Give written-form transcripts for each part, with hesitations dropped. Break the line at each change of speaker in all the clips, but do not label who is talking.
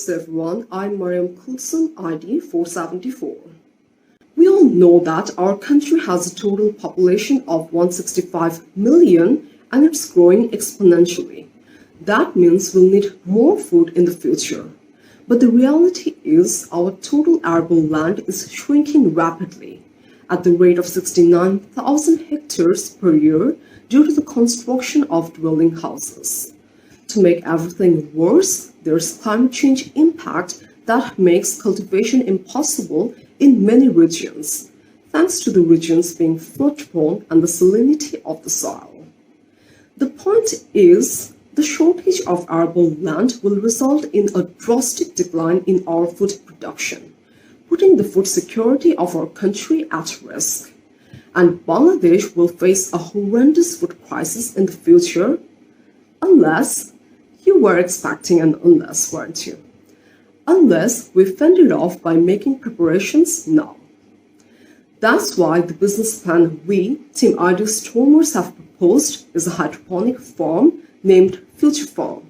Cheers everyone, I'm Mariam Kulsum, ID 474. We all know that our country has a total population of 165 million and it's growing exponentially. That means we'll need more food in the future. But the reality is our total arable land is shrinking rapidly at the rate of 69,000 hectares per year due to the construction of dwelling houses. To make everything worse, there's climate change impact that makes cultivation impossible in many regions, thanks to the regions being flood-prone and the salinity of the soil. The point is, the shortage of arable land will result in a drastic decline in our food production, putting the food security of our country at risk. And Bangladesh will face a horrendous food crisis in the future, unless you were expecting an unless, weren't you? Unless we fend it off by making preparations now. That's why the business plan we, Team Ideal Stormers, have proposed is a hydroponic farm named Future Farm.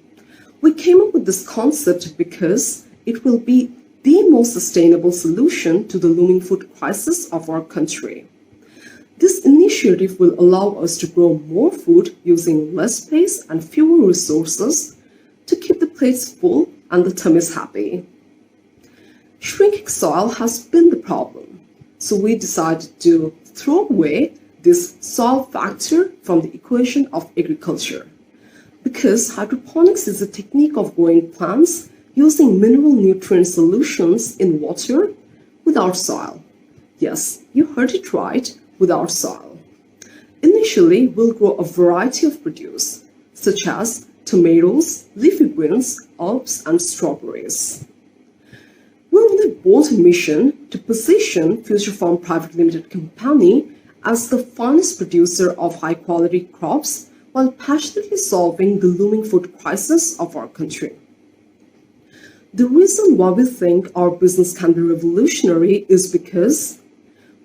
We came up with this concept because it will be the most sustainable solution to the looming food crisis of our country. This initiative will allow us to grow more food using less space and fewer resources to keep the plates full and the tummies happy. Shrinking soil has been the problem, so we decided to throw away this soil factor from the equation of agriculture. Because hydroponics is a technique of growing plants using mineral nutrient solutions in water without soil. Yes, you heard it right, without soil. Initially, we'll grow a variety of produce, such as tomatoes, leafy greens, herbs, and strawberries. We're on a bold mission to position Future Farm Private Limited Company as the finest producer of high-quality crops while passionately solving the looming food crisis of our country. The reason why we think our business can be revolutionary is because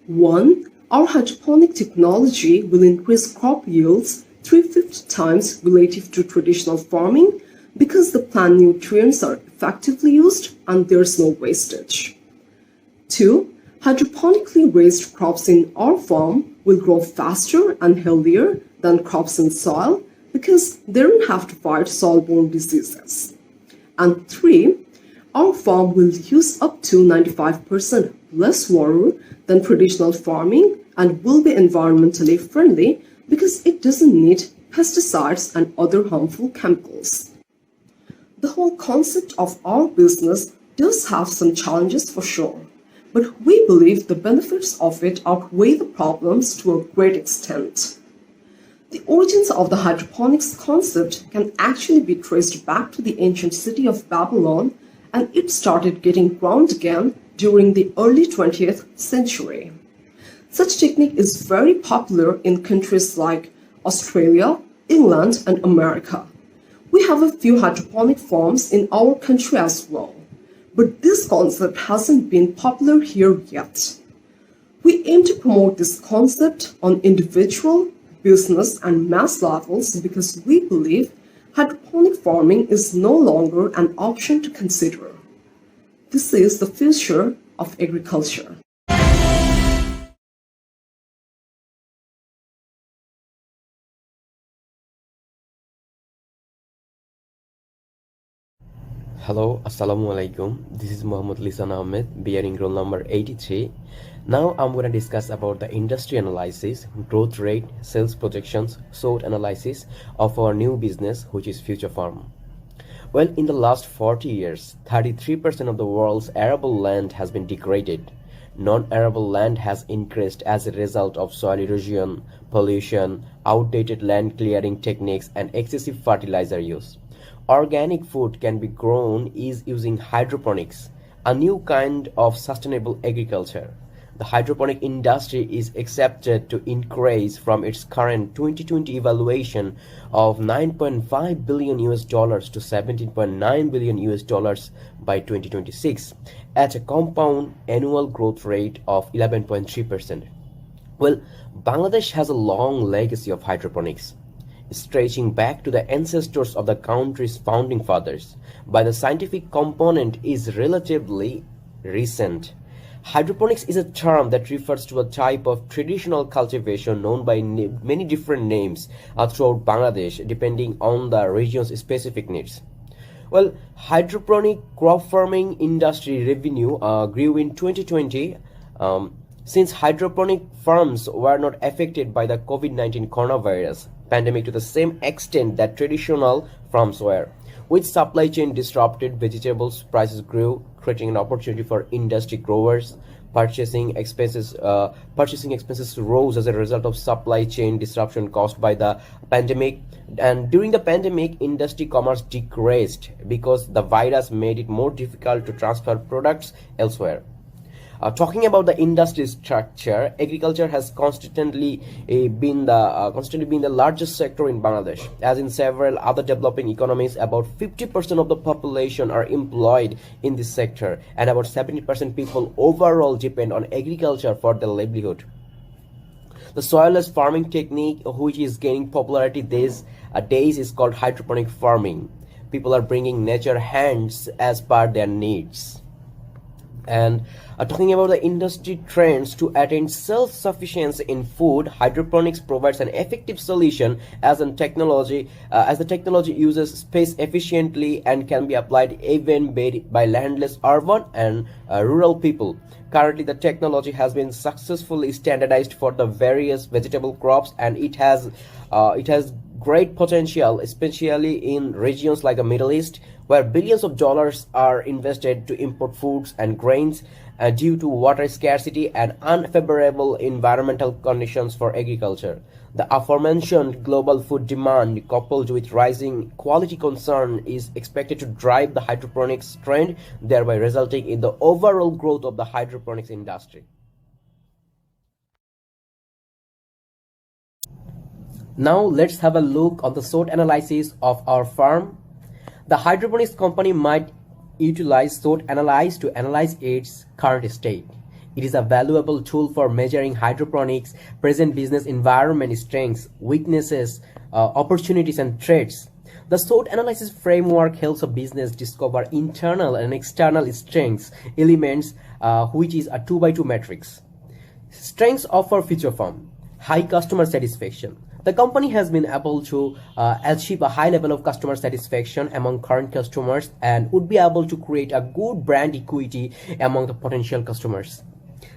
1. Our hydroponic technology will increase crop yields 350 times relative to traditional farming because the plant nutrients are effectively used and there's no wastage. 2. Hydroponically raised crops in our farm will grow faster and healthier than crops in soil because they don't have to fight soil-borne diseases. And 3. Our farm will use up to 95% less water than traditional farming and will be environmentally friendly because it doesn't need pesticides and other harmful chemicals. The whole concept of our business does have some challenges for sure, but we believe the benefits of it outweigh the problems to a great extent. The origins of the hydroponics concept can actually be traced back to the ancient city of Babylon, and it started getting ground again during the early 20th century. Such technique is very popular in countries like Australia, England, and America. We have a few hydroponic farms in our country as well, but this concept hasn't been popular here yet. We aim to promote this concept on individual, business, and mass levels because we believe hydroponic farming is no longer an option to consider. This is the future of agriculture.
Hello, Assalamu alaikum. This is Muhammad Lisan Ahmed, bearing roll number 83. Now I'm going to discuss about the industry analysis, growth rate, sales projections, SWOT analysis of our new business, which is Future Farm. Well, in the last 40 years, 33% of the world's arable land has been degraded. Non-arable land has increased as a result of soil erosion, pollution, outdated land clearing techniques, and excessive fertilizer use. Organic food can be grown using hydroponics, a new kind of sustainable agriculture. The hydroponic industry is expected to increase from its current 2020 evaluation of $9.5 billion to $17.9 billion by 2026 at a compound annual growth rate of 11.3%. Well, Bangladesh has a long legacy of hydroponics. stretching back to the ancestors of the country's founding fathers, but the scientific component is relatively recent. Hydroponics is a term that refers to a type of traditional cultivation known by many different names throughout Bangladesh, depending on the region's specific needs. Well, hydroponic crop farming industry revenue grew in 2020 since hydroponic farms were not affected by the COVID-19 coronavirus pandemic to the same extent that traditional farms were. With supply chain disrupted, vegetables prices grew, creating an opportunity for industry growers. Purchasing expenses rose as a result of supply chain disruption caused by the pandemic. And during the pandemic, industry commerce decreased because the virus made it more difficult to transfer products elsewhere. Talking about the industry structure, agriculture has constantly been the largest sector in Bangladesh. As in several other developing economies, about 50% of the population are employed in this sector, and about 70% people overall depend on agriculture for their livelihood. The soilless farming technique, which is gaining popularity these days, is called hydroponic farming. People are bringing nature hands as per their needs. And talking about the industry trends to attain self-sufficiency in food, hydroponics provides an effective solution as the technology uses space efficiently and can be applied even by landless urban and rural people. Currently, the technology has been successfully standardized for the various vegetable crops, and it has great potential, especially in regions like the Middle East, where billions of dollars are invested to import foods and grains due to water scarcity and unfavorable environmental conditions for agriculture. The aforementioned global food demand, coupled with rising quality concern, is expected to drive the hydroponics trend, thereby resulting in the overall growth of the hydroponics industry. Now let's have a look on the SWOT analysis of our farm. The hydroponics company might utilize SWOT analysis to analyze its current state. It is a valuable tool for measuring hydroponics' present business environment strengths, weaknesses, opportunities, and threats. The SWOT analysis framework helps a business discover internal and external strengths, elements, which is a 2x2 matrix. Strengths of our future firm: high customer satisfaction. The company has been able to achieve a high level of customer satisfaction among current customers and would be able to create a good brand equity among the potential customers.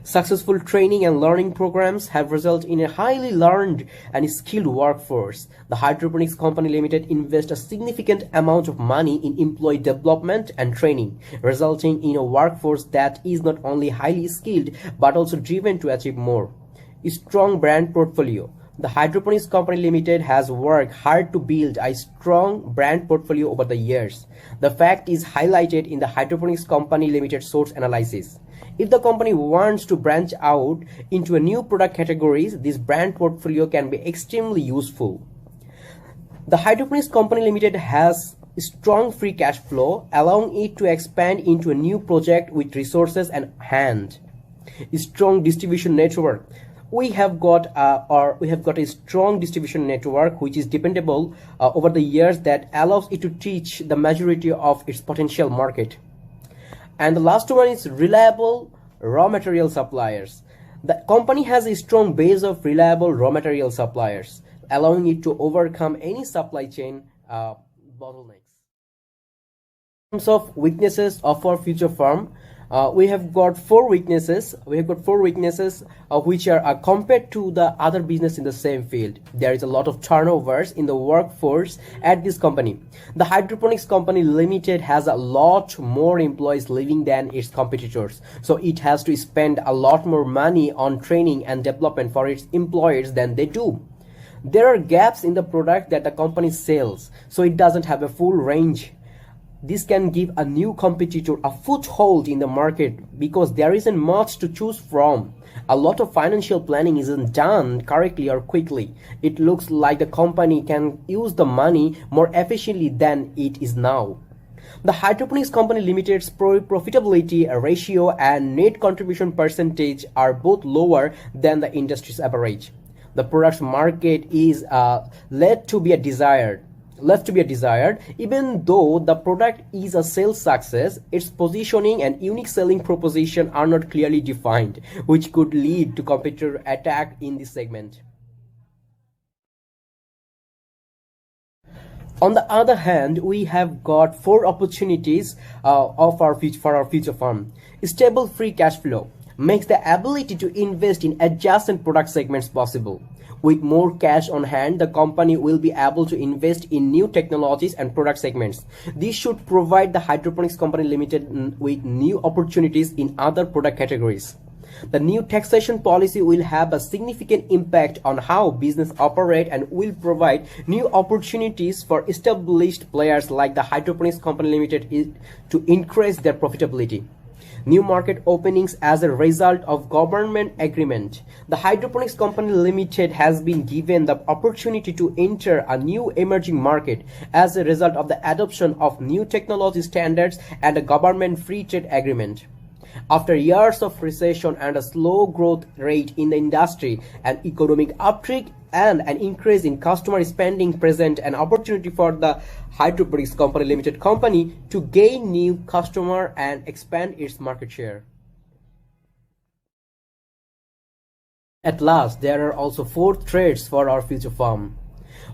Successful training and learning programs have resulted in a highly learned and skilled workforce. The Hydroponics Company Limited invests a significant amount of money in employee development and training, resulting in a workforce that is not only highly skilled but also driven to achieve more. A strong brand portfolio. The Hydroponics Company Limited has worked hard to build a strong brand portfolio over the years. The fact is highlighted in the Hydroponics Company Limited source analysis. If the company wants to branch out into a new product categories, this brand portfolio can be extremely useful. The Hydroponics Company Limited has strong free cash flow, allowing it to expand into a new project with resources at hand. A strong distribution network. We have got a strong distribution network which is dependable over the years that allows it to reach the majority of its potential market. And the last one is reliable raw material suppliers. The company has a strong base of reliable raw material suppliers, allowing it to overcome any supply chain bottlenecks. In terms of weaknesses of our future firm, we have got four weaknesses. Which are compared to the other business in the same field. There is a lot of turnovers in the workforce at this company. The Hydroponics Company Limited has a lot more employees living than its competitors, so it has to spend a lot more money on training and development for its employees than they do. There are gaps in the product that the company sells, so it doesn't have a full range. This can give a new competitor a foothold in the market because there isn't much to choose from. A lot of financial planning isn't done correctly or quickly. It looks like the company can use the money more efficiently than it is now. The Hydroponics Company Limited's profitability ratio and net contribution percentage are both lower than the industry's average. The product's market is left to be a desired. Even though the product is a sales success, its positioning and unique selling proposition are not clearly defined, which could lead to competitor attack in this segment. On the other hand, we have got four opportunities for our future firm. Stable free cash flow makes the ability to invest in adjacent product segments possible. With more cash on hand, the company will be able to invest in new technologies and product segments. This should provide the Hydroponics Company Limited with new opportunities in other product categories. The new taxation policy will have a significant impact on how business operate and will provide new opportunities for established players like the Hydroponics Company Limited to increase their profitability. New market openings as a result of government agreement. The Hydroponics Company Limited has been given the opportunity to enter a new emerging market as a result of the adoption of new technology standards and a government free trade agreement. After years of recession and a slow growth rate in the industry, an economic uptick and an increase in customer spending present an opportunity for the Hydroponics Company Limited company to gain new customer and expand its market share. At last, there are also four trades for our future firm.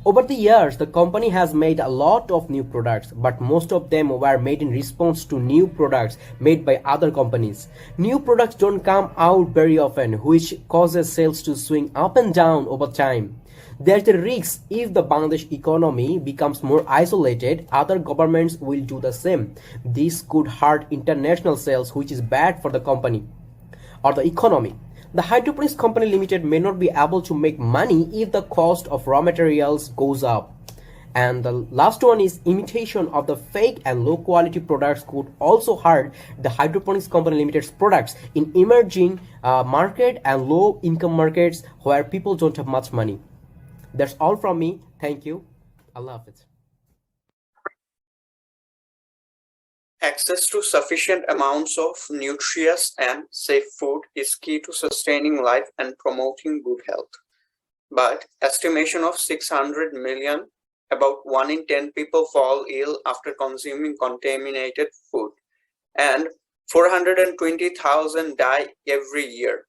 Over the years, the company has made a lot of new products, but most of them were made in response to new products made by other companies. New products don't come out very often, which causes sales to swing up and down over time. There's a risk if the Bangladesh economy becomes more isolated, other governments will do the same. This could hurt international sales, which is bad for the company or the economy. The Hydroponics Company Limited may not be able to make money if the cost of raw materials goes up. And the last one is imitation of the fake and low quality products could also hurt the Hydroponics Company Limited's products in emerging market and low income markets where people don't have much money. That's all from me. Thank you. Allah Hafiz.
Access to sufficient amounts of nutritious and safe food is key to sustaining life and promoting good health. But estimation of 600 million, about 1 in 10 people fall ill after consuming contaminated food, and 420,000 die every year.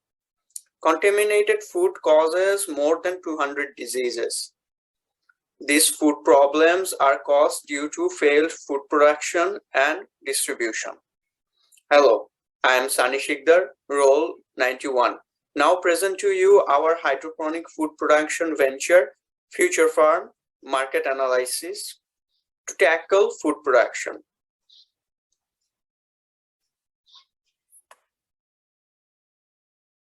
Contaminated food causes more than 200 diseases. These food problems are caused due to failed food production and distribution. Hello, I am Sani Shikdar, role 91. Now present to you our hydroponic food production venture, Future Farm, market analysis to tackle food production.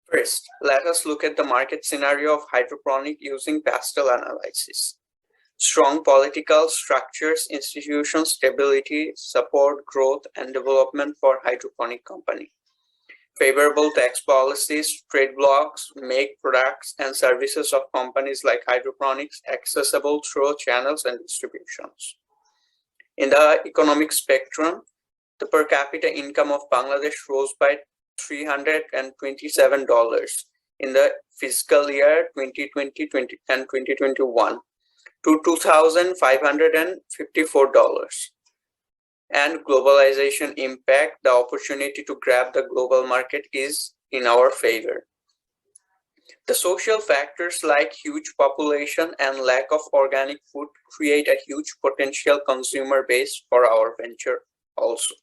First, let us look at the market scenario of hydroponic using pastel analysis. Strong political structures, institution stability, support growth and development for hydroponic company. Favorable tax policies, trade blocks make products and services of companies like hydroponics accessible through channels and distributions. In the economic spectrum, the per capita income of Bangladesh rose by $327 in the fiscal year 2020 and 2021. To $2,554. And globalization impact, the opportunity to grab the global market is in our favor. The social factors like huge population and lack of organic food create a huge potential consumer base for our venture also.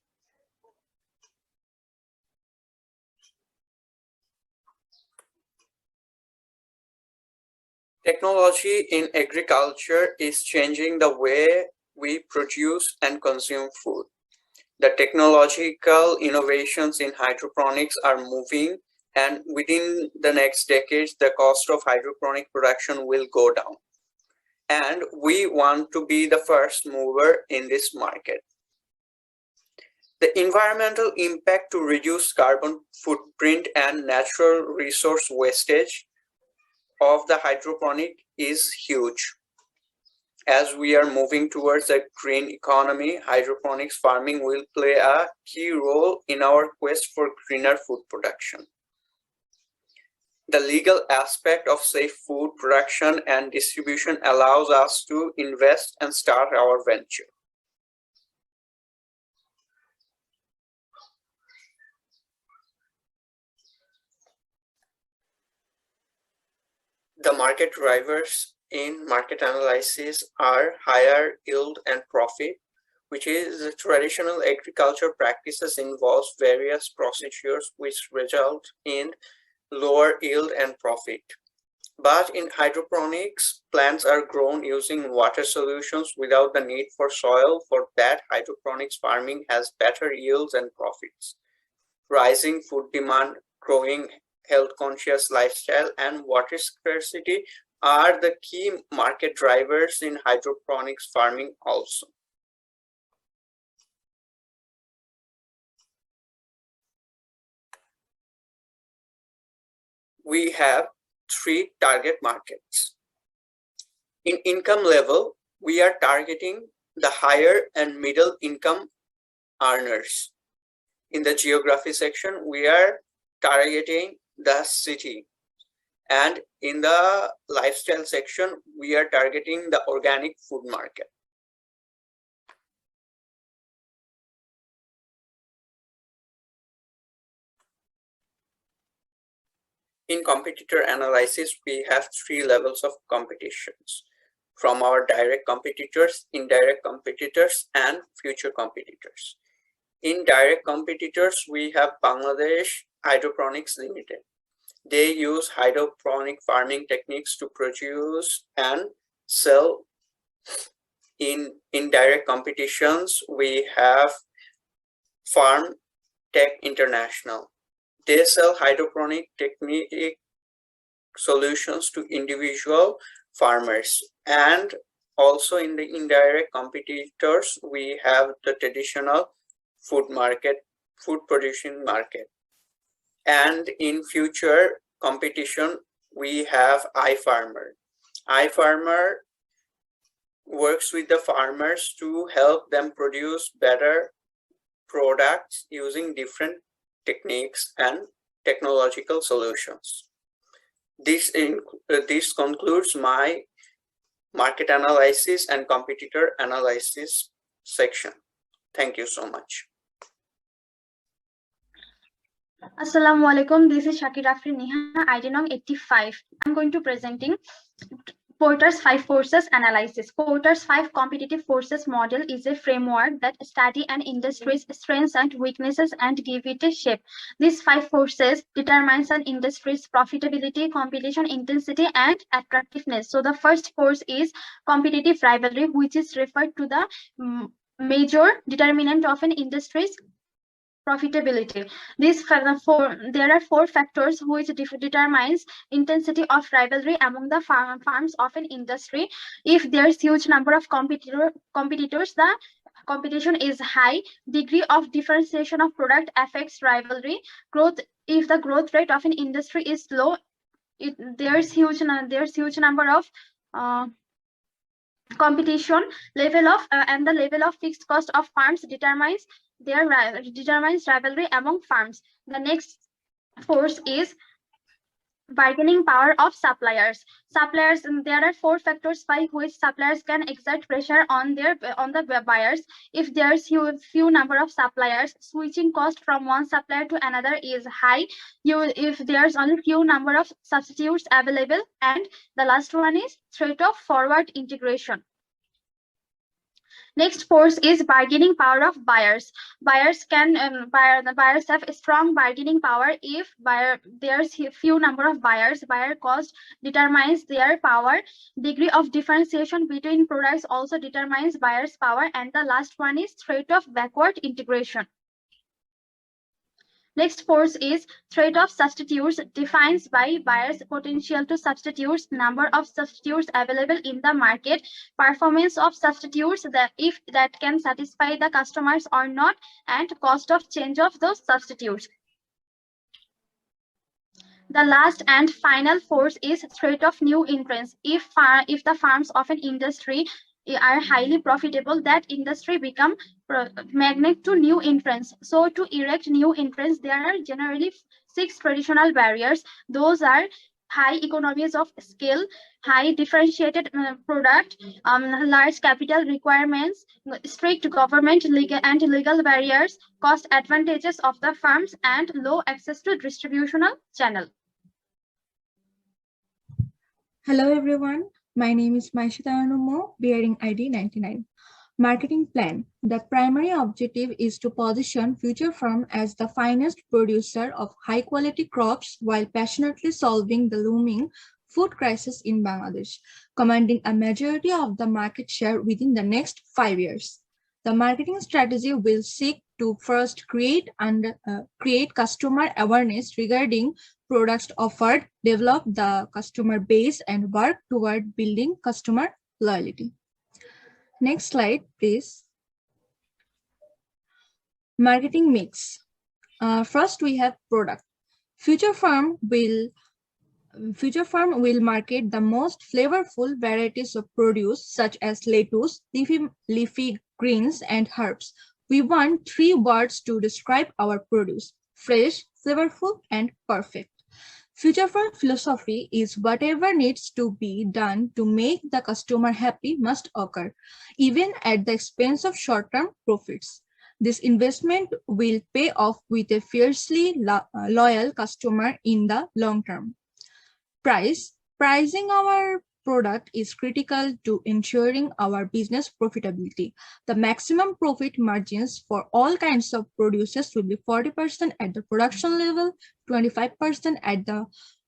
Technology in agriculture is changing the way we produce and consume food. The technological innovations in hydroponics are moving, and within the next decades, the cost of hydroponic production will go down. And we want to be the first mover in this market. The environmental impact to reduce carbon footprint and natural resource wastage of the hydroponic is huge. As we are moving towards a green economy, hydroponics farming will play a key role in our quest for greener food production. The legal aspect of safe food production and distribution allows us to invest and start our venture. The market drivers in market analysis are higher yield and profit, which is traditional agriculture practices involves various procedures which result in lower yield and profit. But in hydroponics, plants are grown using water solutions without the need for soil. For that, hydroponics farming has better yields and profits. Rising food demand, growing health-conscious lifestyle, and water scarcity are the key market drivers in hydroponics farming also. We have 3 target markets. In income level, we are targeting the higher and middle income earners. In the geography section, we are targeting the city. And in the lifestyle section, we are targeting the organic food market. In competitor analysis, we have 3 levels of competitions: from our direct competitors, indirect competitors, and future competitors. In direct competitors, we have Bangladesh Hydroponics Limited. They use hydroponic farming techniques to produce and sell. In indirect competitions, we have Farm Tech International. They sell hydroponic technique solutions to individual farmers. And also in the indirect competitors, we have the traditional food market, food producing market. And in future competition, we have iFarmer. iFarmer works with the farmers to help them produce better products using different techniques and technological solutions. This concludes my market analysis and competitor analysis section. Thank you so much.
Assalamu alaikum. This is Shakir Afri Neha, ID number 85. I'm going to presenting Porter's 5 forces analysis. Porter's 5 competitive forces model is a framework that study an industry's strengths and weaknesses and give it a shape. These 5 forces determines an industry's profitability, competition intensity, and attractiveness. So the first force is competitive rivalry, which is referred to the major determinant of an industry's profitability. There are 4 factors which determines intensity of rivalry among the farms of an industry. If there's huge number of competitors, the competition is high. Degree of differentiation of product affects rivalry. Growth, if the growth rate of an industry is low, there's huge number of competition level of and the level of fixed cost of farms determines rivalry among farms. The next force is bargaining power of suppliers. There are 4 factors by which suppliers can exert pressure on the buyers. If there's few number of suppliers, switching cost from one supplier to another is high. If there's only few number of substitutes available, and the last one is threat of forward integration. Next force is bargaining power of buyers. The buyers have a strong bargaining power. If there's few number of buyers, buyer cost determines their power. Degree of differentiation between products also determines buyers' power. And the last one is threat of backward integration. Next force is threat of substitutes, defines by buyers potential to substitutes, number of substitutes available in the market, performance of substitutes, that if that can satisfy the customers or not, and cost of change of those substitutes. The last and final force is threat of new entrants. If the farms of an industry are highly profitable, that industry become magnet to new entrants. So to erect new entrants, there are generally 6 traditional barriers. Those are high economies of scale, high differentiated product, large capital requirements, strict government legal barriers, cost advantages of the firms, and low access to distributional channel.
Hello everyone, my name is Maishita Anumo, bearing ID 99. Marketing plan. The primary objective is to position Future Farm as the finest producer of high quality crops while passionately solving the looming food crisis in Bangladesh, commanding a majority of the market share within the next 5 years. The marketing strategy will seek to first create customer awareness regarding products offered, develop the customer base, and work toward building customer loyalty. Next slide, please. Marketing mix. First, we have product. Future Farm will market the most flavorful varieties of produce such as lettuce, leafy greens, and herbs. We want 3 words to describe our produce: fresh, flavorful, and perfect. Future Farm philosophy is whatever needs to be done to make the customer happy must occur, even at the expense of short-term profits. This investment will pay off with a fiercely loyal customer in the long term. Pricing our product is critical to ensuring our business profitability. The maximum profit margins for all kinds of producers will be 40% at the production level, 25% at the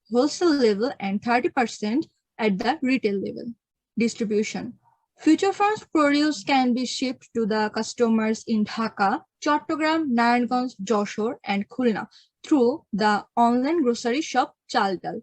wholesale level, and 30% at the retail level. Distribution. Future Farm's produce can be shipped to the customers in Dhaka, Chattogram, Narayanganj, Joshore, and Khulna through the online grocery shop Chaldal.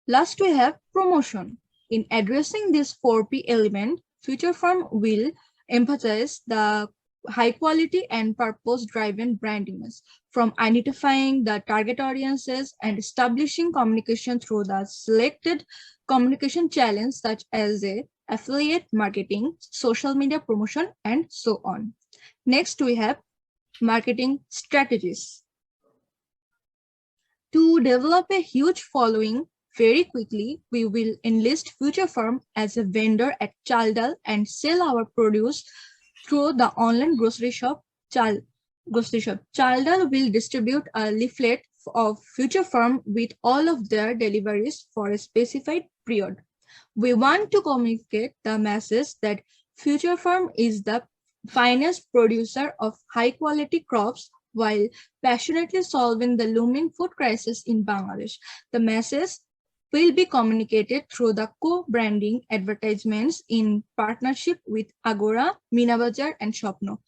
Last, we have promotion. In addressing this 4P element, Future Farm will emphasize the high quality and purpose-driven brandiness, from identifying the target audiences and establishing communication through the selected communication channels such as affiliate marketing, social media promotion, and so on. Next, we have marketing strategies. To develop a huge following very quickly, we will enlist Future Farm as a vendor at Chaldal and sell our produce through the online grocery shop Chaldal will distribute a leaflet of Future Farm with all of their deliveries for a specified period. We want to communicate the message that Future Farm is the finest producer of high quality crops while passionately solving the looming food crisis in Bangladesh. The message will be communicated through the co-branding advertisements in partnership with Agora, Minabajar, and Shopno.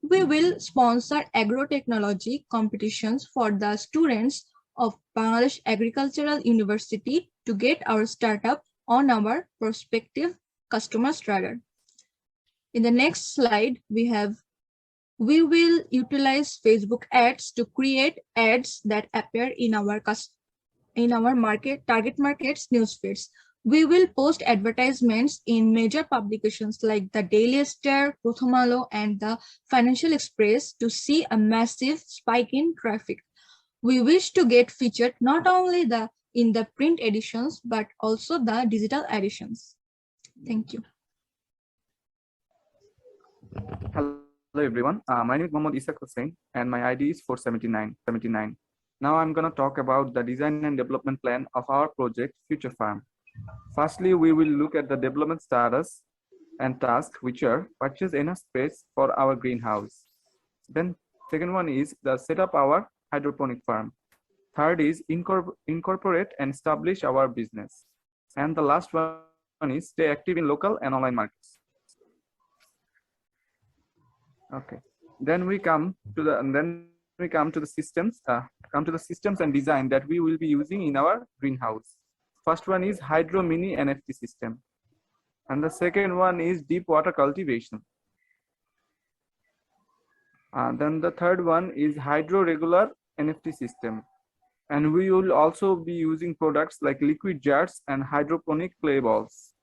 We will sponsor agro-technology competitions for the students of Bangladesh Agricultural University to get our startup on our prospective customers' radar. In the next slide, we will utilize Facebook ads to create ads that appear in our target markets newsfeeds. We will post advertisements in major publications like the Daily Star, Prothom Alo, and the Financial Express to see a massive spike in traffic. We wish to get featured not only in the print editions, but also the digital editions. Thank you.
Hello everyone, my name is Mohammad Isaac Hussain and my ID is 479. Now I'm going to talk about the design and development plan of our project Future Farm. Firstly, we will look at the development status and tasks, which are purchase enough space for our greenhouse. Then second one is the set up our hydroponic farm. Third is incorporate and establish our business. And the last one is stay active in local and online markets. Okay. Then we come to the systems and design that we will be using in our greenhouse. First one is hydro mini NFT system, and the second one is deep water cultivation. Then the third one is hydro regular NFT system, and we will also be using products like liquid jars and hydroponic clay balls.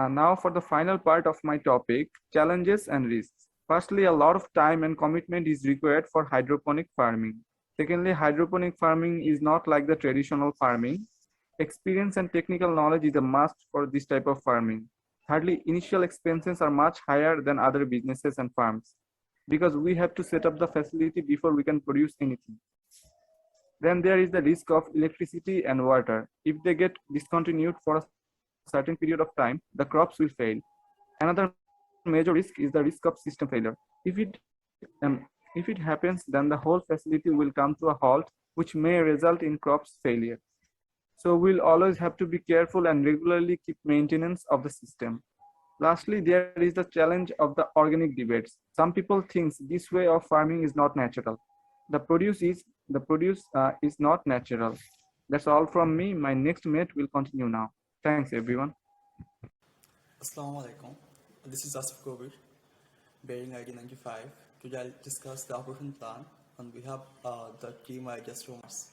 Now for the final part of my topic, challenges and risks. Firstly, a lot of time and commitment is required for hydroponic farming. Secondly, hydroponic farming is not like the traditional farming. Experience and technical knowledge is a must for this type of farming. Thirdly, initial expenses are much higher than other businesses and farms because we have to set up the facility before we can produce anything. Then there is the risk of electricity and water. If they get discontinued for a certain period of time, the crops will fail. Another major risk is the risk of system failure. If it happens, then the whole facility will come to a halt, which may result in crops failure. So we'll always have to be careful and regularly keep maintenance of the system. Lastly, there is the challenge of the organic debates. Some people think this way of farming is not natural. The produce is not natural. That's all from me. My next mate will continue now. Thanks, everyone.
Assalamu alaikum. This is Asif Kobir, bearing ID 95. Today I'll discuss the operation plan on behalf of the team I just remarks.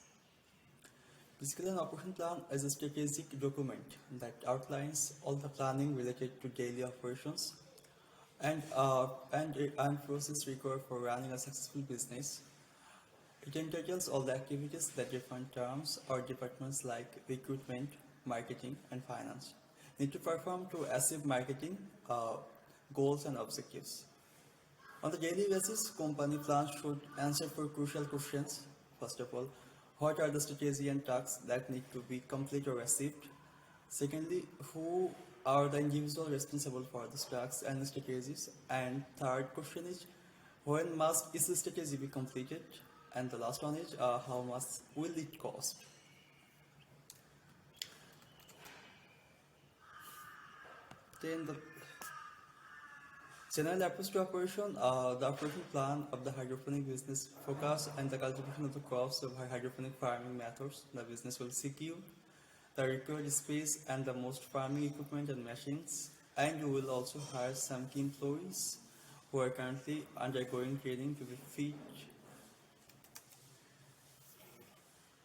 Basically, an operation plan is a strategic document that outlines all the planning related to daily operations and process required for running a successful business. It entails all the activities that different terms or departments like recruitment, marketing, and finance need to perform to achieve marketing goals and objectives. On the daily basis, company plans should answer for crucial questions. First of all, what are the strategy and tasks that need to be complete or achieved? Secondly, who are the individual responsible for the tasks and strategies? And third question is, when must each strategy be completed? And the last one is, how much will it cost? Then the general approach to operation, the operation plan of the hydroponic business focus and the cultivation of the crops of hydroponic farming methods. The business will secure the required space and the most farming equipment and machines, and you will also hire some key employees who are currently undergoing training to be fit.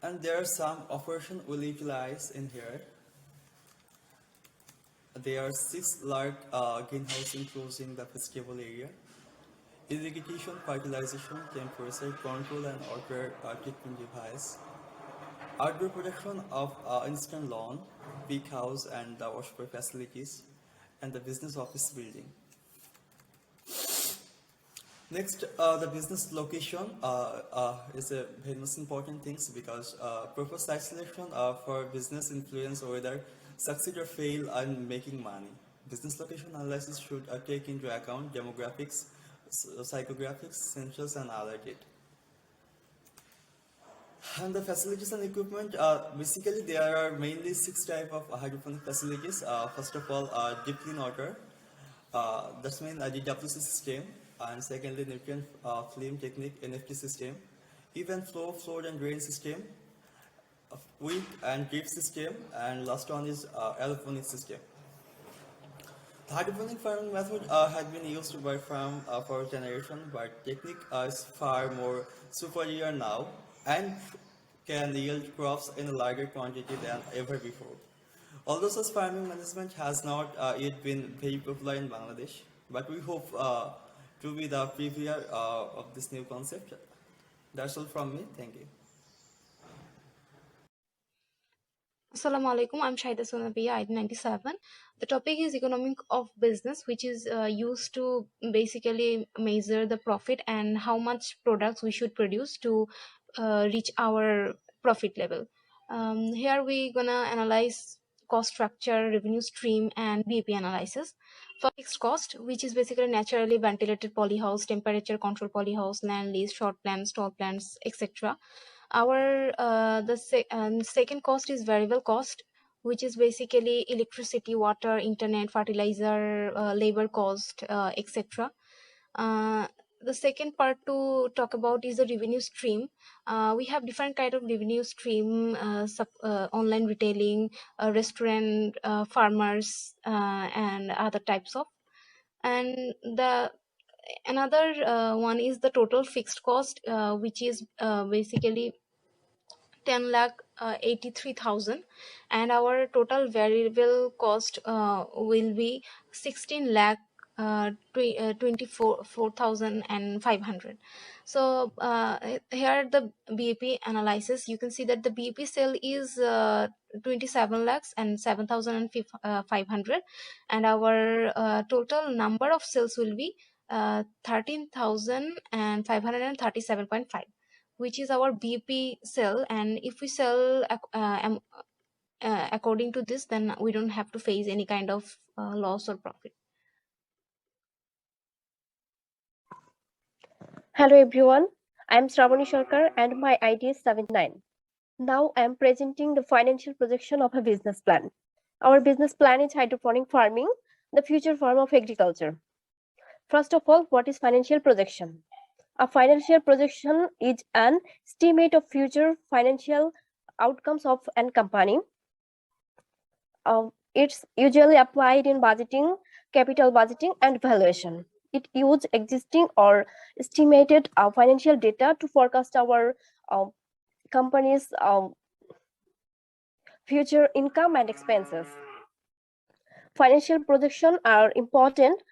And there are some operations we'll utilize in here. There are 6 large greenhouses enclosing the vegetable area. Irrigation, fertilization, temperature control, and water treatment device. Outdoor production of instant lawn, big house, and the wash facilities, and the business office building. Next, the business location is a very much important thing because proper site selection for business influence whether succeed or fail in making money. Business location analysis should take into account demographics, psychographics, census, and other data. And the facilities and equipment, basically there are mainly 6 types of hydroponic facilities. First of all, deep clean water, that's mean DWC system, and secondly nutrient film technique NFT system, even flow, flood and drain system, wick and drip system, and last one is aeroponic system. The hydroponic farming method has been used by farm for generation, but technique is far more superior now and can yield crops in a larger quantity than ever before. Although such farming management has not yet been very popular in Bangladesh, but we hope to be the preview of this new concept. That's all from me. Thank you.
Assalamu alaikum. I'm Shaida Sonabiya, ID 97. The topic is economic of business, which is used to basically measure the profit and how much products we should produce to reach our profit level. Here we're gonna analyze cost structure, revenue stream, and BEP analysis. For fixed cost, which is basically naturally ventilated polyhouse, temperature control polyhouse, land lease, short plans, tall plans, etc. Our second cost is variable cost, which is basically electricity, water, internet, fertilizer, labor cost, etc. The second part to talk about is the revenue stream. We have different kind of revenue stream, online retailing, restaurant, farmers, and other types of. And the another one is the total fixed cost, which is basically 10 lakh 83,000, and our total variable cost will be 16 lakh 24,500. So here the BEP analysis, you can see that the BEP sale is 27 lakhs and 7,500, and our total number of sales will be 13,537.5, which is our BEP sale. And if we sell according to this, then we don't have to face any kind of loss or profit.
Hello everyone, I am Shravani Sharkar and my ID is 79. Now I am presenting the financial projection of a business plan. Our business plan is hydroponic farming, the future form of agriculture. First of all, what is financial projection? A financial projection is an estimate of future financial outcomes of a company. It's usually applied in budgeting, capital budgeting, and valuation. It uses existing or estimated financial data to forecast our company's future income and expenses. Financial projections are important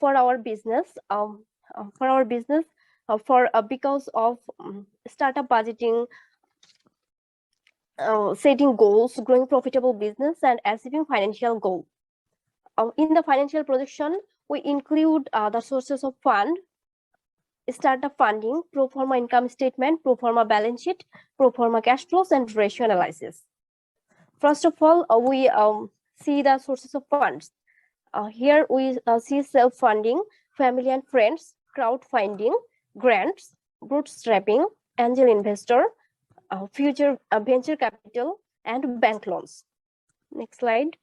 for our business. Because of startup budgeting, setting goals, growing profitable business, and achieving financial goal. In the financial projection, we include the sources of fund, startup funding, pro forma income statement, pro forma balance sheet, pro forma cash flows, and ratio analysis. First of all, we see the sources of funds. Here we see self-funding, family and friends, crowdfunding, grants, bootstrapping, angel investor, future venture capital, and bank loans. Next slide.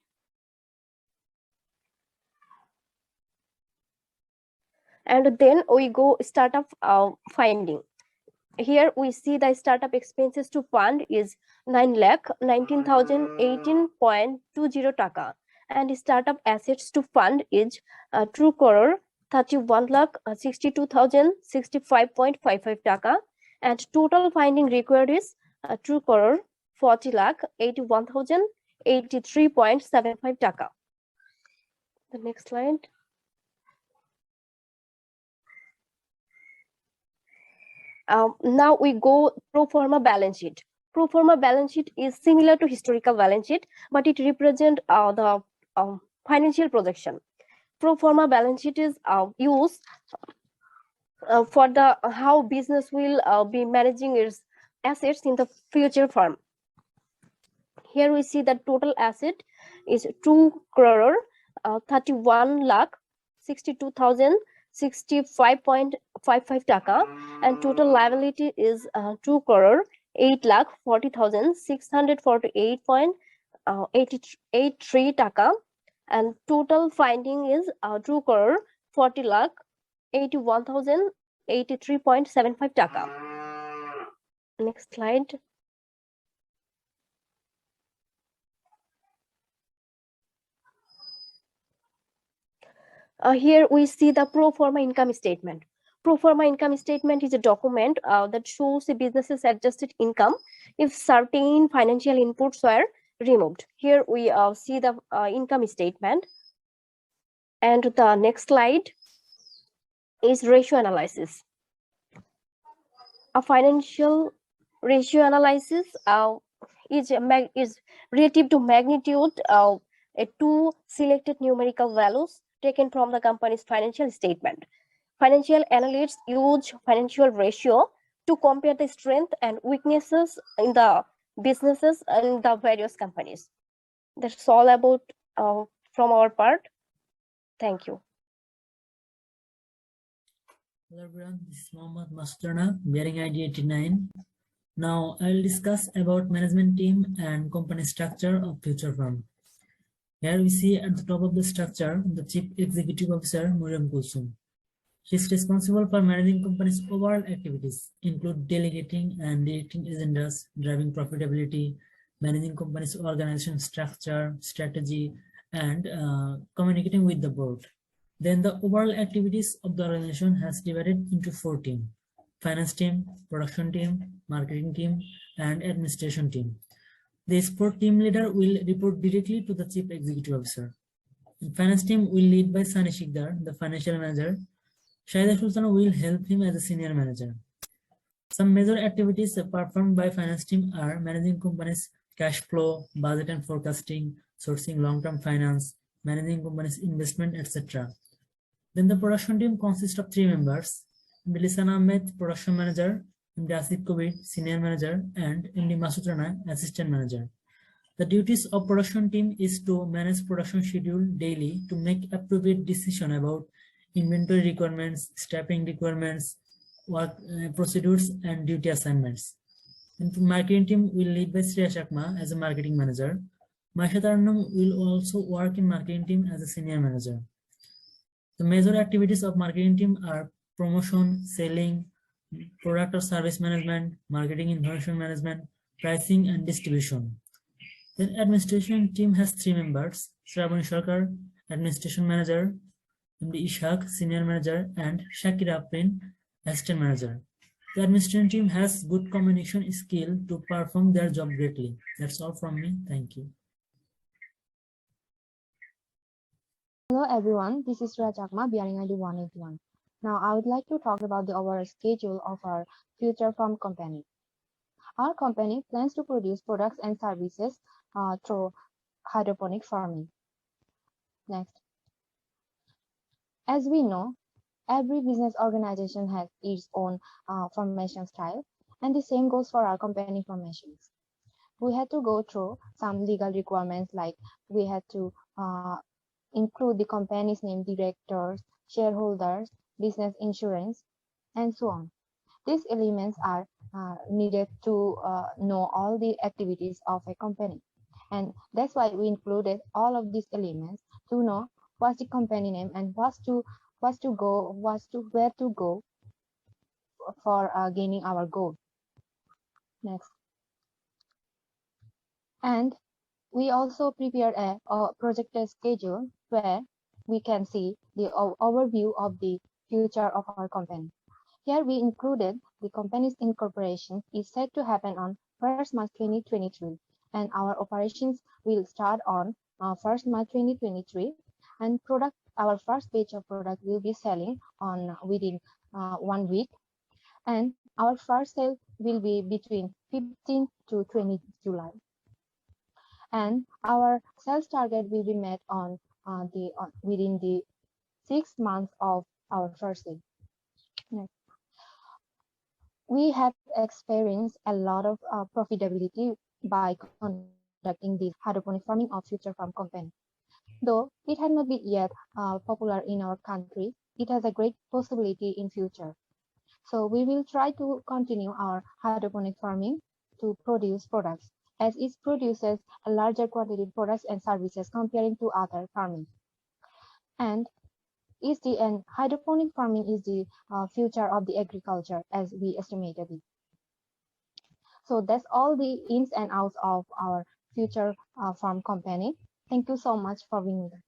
And then we go startup finding. Here we see the startup expenses to fund is 9,19,018.20 taka, and startup assets to fund is 2 crore 31,62,065.55 taka, and total funding required is 2 crore 40,81,083.75 taka. The next slide. Now we go pro forma balance sheet. Pro forma balance sheet is similar to historical balance sheet, but it represents the financial projection. Pro forma balance sheet is used for the how business will be managing its assets in the future firm. Here we see that total asset is 2 crore 31 lakh 62,065.55 taka, and total liability is 2 crore 8 lakh 40,648.83 taka, and total finding is 2 crore 40 lakh 81,083.75 taka. Next slide. Here we see the pro forma income statement. Pro forma income statement is a document that shows the business's adjusted income if certain financial inputs were removed. Here we see the income statement. And the next slide is ratio analysis. A financial ratio analysis is relative to magnitude of two selected numerical values taken from the company's financial statement. Financial analysts use financial ratio to compare the strength and weaknesses in the businesses and the various companies. That's all about from our part. Thank you.
Hello everyone, this is Mohammad Masturna, bearing ID 89. Now I will discuss about management team and company structure of future firm. Here we see at the top of the structure the Chief Executive Officer Muriam Kulsum. She is responsible for managing company's overall activities, include delegating and directing agendas, driving profitability, managing company's organization structure, strategy, and communicating with the board. Then the overall activities of the organization has divided into 4 teams. finance team, production team, marketing team, and administration team. The sport team leader will report directly to the Chief Executive Officer. The finance team will lead by Sani Shikdar, the financial manager. Shahida Sultan will help him as a senior manager. Some major activities performed by finance team are managing company's cash flow, budget and forecasting, sourcing long-term finance, managing company's investment, etc. Then the production team consists of 3 members: MD Lisan Ahmed, production manager; MD Asif Kobir, senior manager; and MD Masud Rana, assistant manager. The duties of production team is to manage production schedule daily to make appropriate decision about inventory requirements, staffing requirements, work procedures, and duty assignments. And the marketing team will lead by Sriya Shakma as a marketing manager. Maisha Tarnam will also work in marketing team as a senior manager. The major activities of marketing team are promotion, selling, product or service management, marketing information management, pricing, and distribution. Then administration team has 3 members: Shravani Sarkar, administration manager; MD Ishaq, senior manager; and Shakir Afrin, assistant manager. The administration team has good communication skill to perform their job greatly. That's all from me. Thank you.
Hello everyone, this is Rajakma, bearing ID 181. Now I would like to talk about the overall schedule of our future farm company. Our company plans to produce products and services through hydroponic farming. Next. As we know, every business organization has its own formation style, and the same goes for our company formations. We had to go through some legal requirements, like we had to include the company's name, directors, shareholders, business insurance, and so on. These elements are needed to know all the activities of a company. And that's why we included all of these elements to know what's the company name and where to go for gaining our goal. Next. And we also prepared a projected schedule where we can see the overview of the future of our company. Here we included the company's incorporation is set to happen on 1st March 2023, and our operations will start on 1st March 2023, and our first batch of product will be selling on within 1 week, and our first sale will be between 15 to 20 July. And our sales target will be met on within the 6 months of our first sale. Next. We have experienced a lot of profitability by conducting this hydroponic farming of Future Farm Company. Though it has not been yet popular in our country, it has a great possibility in future. So we will try to continue our hydroponic farming to produce products, as it produces a larger quantity of products and services comparing to other farming. And hydroponic farming is the future of the agriculture, as we estimated it. So that's all the ins and outs of our Future Farm Company. Thank you so much for being there.